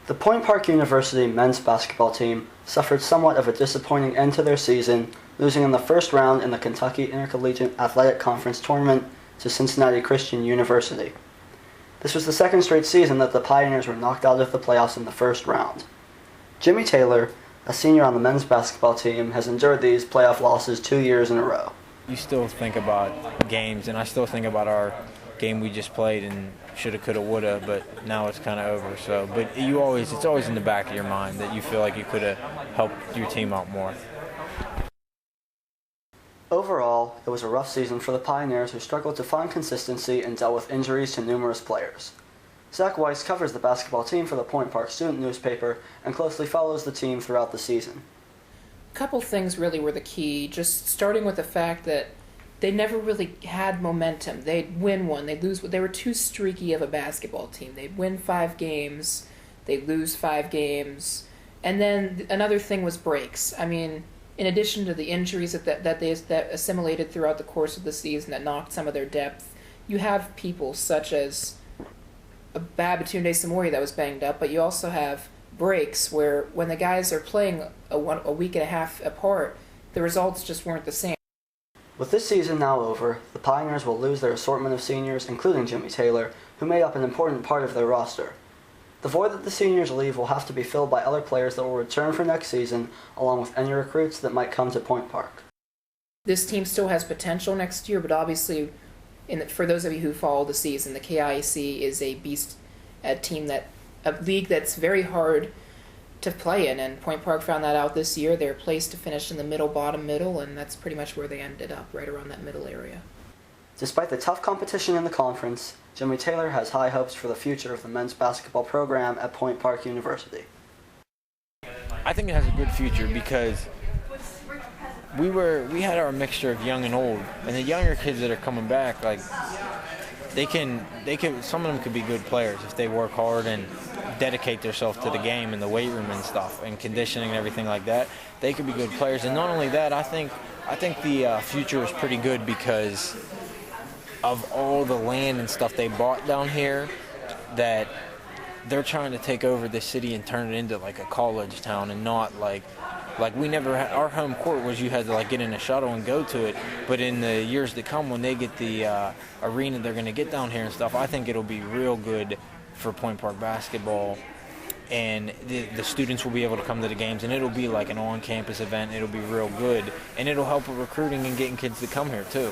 The Point Park University men's basketball team suffered somewhat of a disappointing end to their season, losing in the first round in the Kentucky Intercollegiate Athletic Conference Tournament to Cincinnati Christian University. This was the second straight season that the Pioneers were knocked out of the playoffs in the first round. Jimmy Taylor, a senior on the men's basketball team, has endured these playoff losses 2 years in a row. You still think about games, and I still think about our game we just played and shoulda, coulda, woulda, but now it's kind of over. So, but it's always in the back of your mind that you feel like you could have helped your team out more. Overall, it was a rough season for the Pioneers, who struggled to find consistency and dealt with injuries to numerous players. Zach Weiss covers the basketball team for the Point Park student newspaper and closely follows the team throughout the season. A couple things really were the key, just starting with the fact that they never really had momentum. They'd win one, they'd lose. They were too streaky of a basketball team. They'd win 5 games, they'd lose 5 games. And then another thing was breaks. I mean, in addition to the injuries that assimilated throughout the course of the season that knocked some of their depth, you have people such as Babatunde Samori that was banged up, but you also have breaks where when the guys are playing a week and a half apart, the results just weren't the same. With this season now over, the Pioneers will lose their assortment of seniors, including Jimmy Taylor, who made up an important part of their roster. The void that the seniors leave will have to be filled by other players that will return for next season, along with any recruits that might come to Point Park. This team still has potential next year, but obviously, for those of you who follow the season, the KIAC is a beast, a league that's very hard to play in, and Point Park found that out this year. They're placed to finish in the bottom middle, and that's pretty much where they ended up, right around that middle area. Despite the tough competition in the conference, Jimmy Taylor has high hopes for the future of the men's basketball program at Point Park University. I think it has a good future because we had our mixture of young and old, and the younger kids that are coming back, like they can some of them could be good players if they work hard and dedicate themselves to the game and the weight room and stuff and conditioning and everything like that. They could be good players, and not only that, I think the future is pretty good because of all the land and stuff they bought down here, that they're trying to take over the city and turn it into like a college town, and not like we never had. Our home court was you had to like get in a shuttle and go to it, but in the years to come when they get the arena they're going to get down here and stuff, I think it'll be real good for Point Park basketball, and the students will be able to come to the games, and it'll be like an on-campus event. It'll be real good, and it'll help with recruiting and getting kids to come here too.